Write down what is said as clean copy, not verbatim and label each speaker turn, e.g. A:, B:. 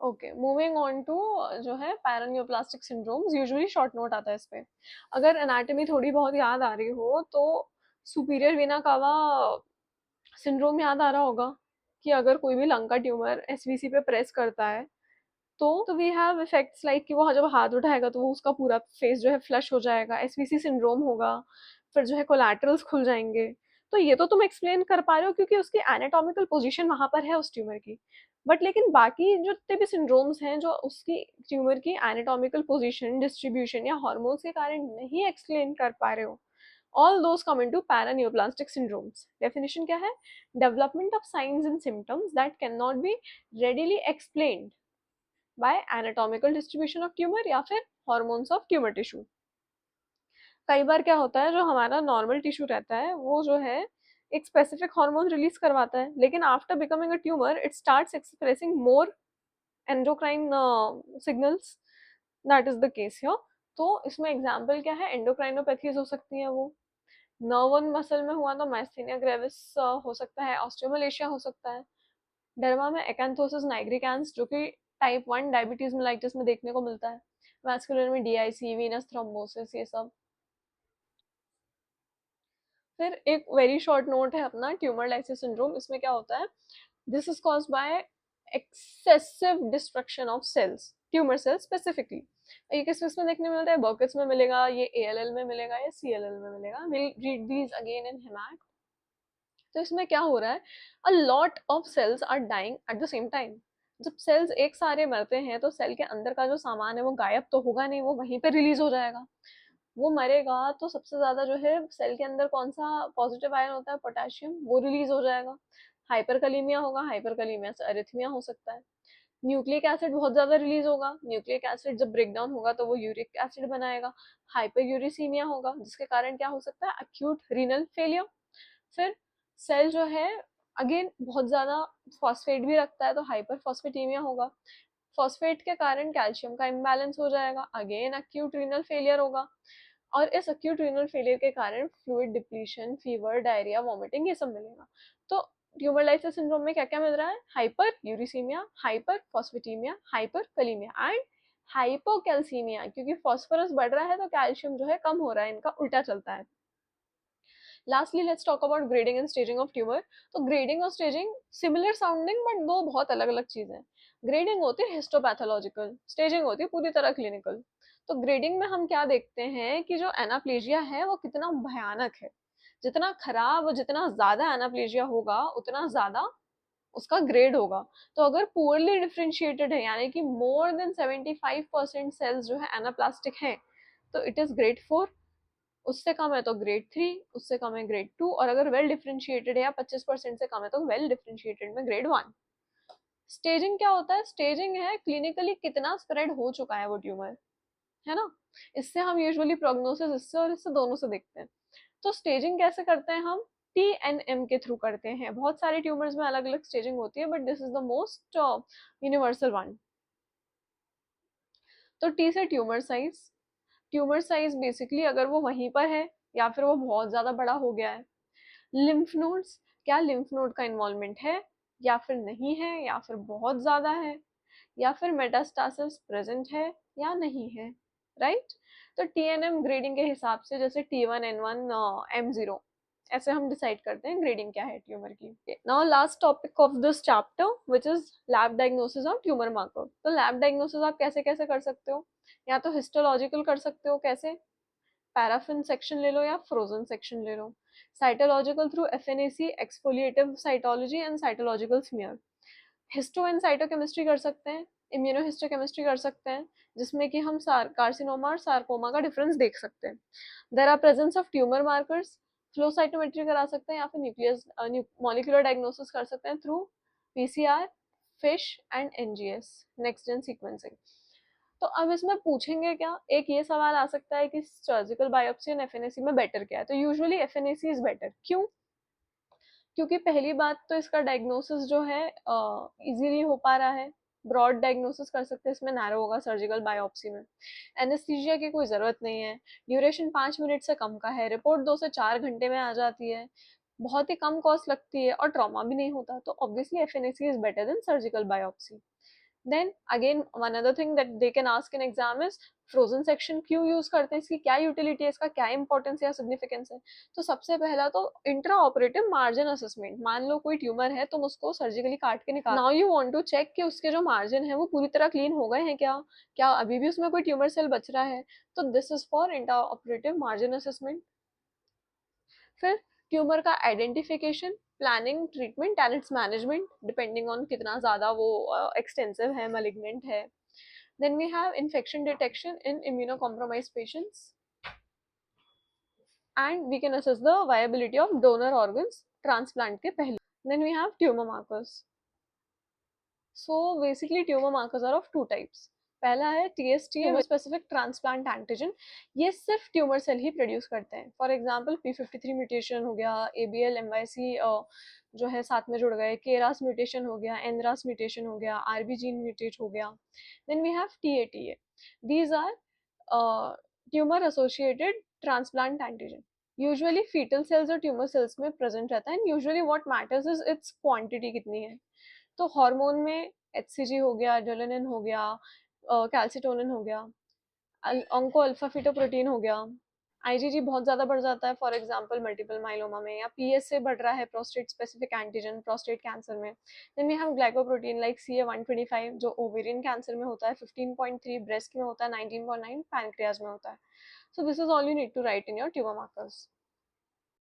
A: Okay, moving on to जो है paraneoplastic syndromes, usually short note आता है इस पे। अगर एनाटॉमी थोड़ी बहुत याद आ रही हो तो सुपीरियर वेना कावा सिंड्रोम याद आ रहा होगा कि अगर कोई भी लंग का ट्यूमर एसवीसी पे प्रेस करता है तो वी हैव इफेक्ट्स लाइक कि वो जब हाथ उठाएगा तो वो उसका पूरा फेस जो है फ्लश हो जाएगा, एसवीसी सिंड्रोम होगा, फिर जो है कोलैटरल्स खुल जाएंगे। तो ये तो तुम एक्सप्लेन कर पा रहे हो क्योंकि उसकी एनाटॉमिकल पोजीशन वहां पर है उस ट्यूमर की। बट लेकिन बाकी जो जितने भी सिंड्रोम्स हैं जो उसकी ट्यूमर की एनाटॉमिकल पोजीशन, डिस्ट्रीब्यूशन या हार्मोन्स के कारण नहीं एक्सप्लेन कर पा रहे हो, all those come into paraneoplastic syndromes. Definition क्या है? Development of signs and symptoms that cannot be readily explained by anatomical distribution of tumor या फिर hormones of tumor tissue. कई बार क्या होता है, जो हमारा नॉर्मल टिश्यू रहता है वो जो है एक स्पेसिफिक हार्मोन रिलीज करवाता है, लेकिन after becoming a tumour it starts expressing more endocrine signals. That is the case here. तो इसमें एग्जांपल क्या है? एंडोक्राइनोपैथीज हो सकती है, वो नर्वन मसल में हुआ तो माइस्थेनिया ग्रेविस हो सकता है, ऑस्टियोमलेशिया हो सकता है। डर्मा में एकेंथोसिस नाइग्रिकैंस जो कि टाइप 1 डायबिटीज मेलाइटिस में देखने को मिलता है। वैस्कुलर में डीआईसी, वीनस थ्रोम्बोसिस, ये सब। फिर एक वेरी शॉर्ट नोट है अपना ट्यूमर लाइसिस सिंड्रोम। इसमें क्या होता है? This is caused by excessive destruction of cells, tumour cells specifically. ये किस किस में देखने में मिलता है? बर्किट्स में मिलेगा, ये एएलएल में मिलेगा, या सीएलएल में मिलेगा। Will read these again in hemat. तो इसमें क्या हो रहा है? A lot of cells are dying at the same time. जब सेल्स एक सारे मरते हैं तो सेल के अंदर का जो सामान है वो गायब तो होगा नहीं, वो वहीं पे रिलीज हो जाएगा। वो मरेगा तो सबसे ज्यादा जो है सेल के अंदर कौन सा पॉजिटिव आयन होता है? पोटेशियम, वो रिलीज हो जाएगा। हाइपरकलीमिया होगा, हाइपरकलीमिया से अरिथमिया हो सकता है। न्यूक्लिक एसिड बहुत ज्यादा रिलीज होगा, न्यूक्लिक एसिड जब ब्रेक डाउन होगा तो वो यूरिक एसिड बनाएगा। हाइपर यूरिसीमिया होगा जिसके कारण क्या हो सकता है? Acute renal failure. फिर सेल जो है अगेन बहुत ज्यादा फॉस्फेट भी रखता है तो हाइपर फॉस्फेटीमिया होगा। फॉस्फेट के कारण कैल्शियम का इम्बैलेंस हो जाएगा, अगेन अक्यूट रीनल फेलियर होगा। और इस अक्यूट रीनल फेलियर के कारण fluid depletion, fever, diarrhoea, vomiting, ये सब मिलेगा। तो ट्यूमर लाइसिस सिंड्रोम में क्या क्या मिल रहा है? Hyper uricaemia, hyper phosphataemia, hyper kalaemia and hypocalcaemia, क्योंकि फॉस्फोरस बढ़ रहा है तो कैल्शियम जो है कम हो रहा है, इनका उल्टा चलता है। Lastly let's talk about grading and staging of tumour. तो ग्रेडिंग और स्टेजिंग सिमिलर साउंडिंग बट दो बहुत अलग अलग चीजें हैं। ग्रेडिंग होती है हिस्टोपैथोलॉजिकल, स्टेजिंग होती है पूरी तरह क्लिनिकल। तो ग्रेडिंग में हम क्या देखते हैं कि जो एनाप्लेजिया है वो कितना भयानक है। जितना खराब, जितना ज्यादा एनाप्लेजिया होगा उतना ज्यादा उसका ग्रेड होगा। तो अगर पुअरली डिफ्रेंशिएटेड है यानी कि मोर देन 75% सेल्स जो है एनाप्लास्टिक है तो इट इज ग्रेड 4। उससे कम है तो ग्रेड 3, उससे कम है ग्रेड 2, और अगर वेल डिफ्रेंशिएटेड है या 25% से कम है तो वेल डिफ्रेंशिएटेड में ग्रेड 1। स्टेजिंग क्या होता है? स्टेजिंग है क्लिनिकली कितना स्प्रेड हो चुका है वो ट्यूमर, है ना। इससे हम यूजुअली प्रोग्नोसिस इससे और इससे दोनों से देखते हैं। तो स्टेजिंग कैसे करते हैं हम? TNM के थ्रू करते हैं। बहुत सारे ट्यूमर्स में अलग अलग स्टेजिंग होती है but this is the most universal one. तो टी से tumour size. Tumour size basically अगर वो वहीं पर है या फिर वो बहुत ज्यादा बड़ा हो गया है। लिम्फ नोड्स, क्या लिम्फ नोड का इन्वॉल्वमेंट है या फिर नहीं है, या फिर बहुत ज्यादा है, या फिर मेटास्टासिस प्रेजेंट है या नहीं है, राइट। तो टीएनएम ग्रेडिंग के हिसाब से जैसे T1, N1, M0 ऐसे हम डिसाइड करते हैं ग्रेडिंग क्या है ट्यूमर की। Now last topic of this chapter which is lab diagnosis of tumour marker. तो लैब डायग्नोसिस आप कैसे कैसे कर सकते हो? या तो हिस्टोलॉजिकल कर सकते हो, कैसे? पैराफिन सेक्शन ले लो या फ्रोजन सेक्शन ले लो। Cytological through FNAC, exfoliative cytology and cytological smear. Histo and cytochemistry कर सकते हैं, इम्यूनोहिस्टोकेमिस्ट्री कर सकते हैं, जिसमें कि हम कार्सिनोमा और सार्कोमा का डिफरेंस देख सकते हैं। There are presence of tumour markers, flow cytometry करा सकते हैं या फिर न्यूक्लियस मॉलिक्यूलर डायग्नोसिस कर सकते हैं through PCR, FISH and NGS, next gen sequencing. तो अब इसमें पूछेंगे क्या, एक ये सवाल आ सकता है कि सर्जिकल बायोप्सी और एफएनएसी में बेटर क्या है? तो यूजुअली एफएनएसी इज बेटर। क्यों? क्योंकि पहली बात तो इसका डायग्नोसिस जो है इजीली हो पा रहा है, ब्रॉड डायग्नोसिस कर सकते हैं, इसमें नैरो होगा सर्जिकल बायोप्सी में। एनेस्थीसिया की कोई जरूरत नहीं है, ड्यूरेशन 5 मिनट से कम का है, रिपोर्ट 2 से 4 घंटे में आ जाती है, बहुत ही कम कॉस्ट लगती है और ट्रॉमा भी नहीं होता। तो obviously FNAC is better than surgical biopsy. Then again one other thing that they can ask in exam is frozen section क्यों यूज करते हैं, इसकी क्या यूटिलिटी है, इसका क्या इंपॉर्टेंस या सिग्निफिकेंस है। तो सबसे पहला तो इंट्रा ऑपरेटिव मार्जिन असेसमेंट, मान लो कोई ट्यूमर है, तुम उसको सर्जिकली काट के निकाल, now you want to check कि उसके जो मार्जिन है वो पूरी तरह क्लीन हो गए हैं क्या, क्या अभी भी उसमें कोई ट्यूमर सेल बच रहा है, तो this is for intra operative margin assessment. फिर ट्यूमर का identification, planning, treatment and its management depending on कितना ज़्यादा वो एक्सटेंसिव है, मलिग्नेंट है। Then we have infection detection in immunocompromised patients and we can assess the viability of donor organs transplant के पहले। Then we have tumour markers. So basically tumour markers are of two types. पहला है TST, specific transplant antigen, ये सिर्फ tumour cell ही produce करते हैं। For example P53 mutation हो गया, ABL MYC जो है साथ में जुड़ गए, KRAS म्यूटेशन हो गया, NRAS म्यूटेशन हो गया, RB जीन म्यूटेट हो गया। Then we have TATA, these are tumour associated transplant antigen, usually foetal cells और ट्यूमर सेल्स में प्रेजेंट रहता है। Usually what matters is its quantity कितनी है। तो हार्मोन में HCG हो गया, एड्रेनालिन हो गया, कैल्सिटोनिन हो गया, ऑन्को अल्फा फीटोप्रोटीन हो गया, IgG बहुत ज़्यादा बढ़ जाता है फॉर एग्जांपल मल्टीपल माइलोमा में, या PSA बढ़ रहा है, prostate specific antigen prostate cancer में। Then we have glycoprotein like CA125 जो ओवेरियन कैंसर में होता है, 15.3 ब्रेस्ट में होता है, 19.9 पैनक्रियाज में होता है। So this is all you need to write in your tumour markers.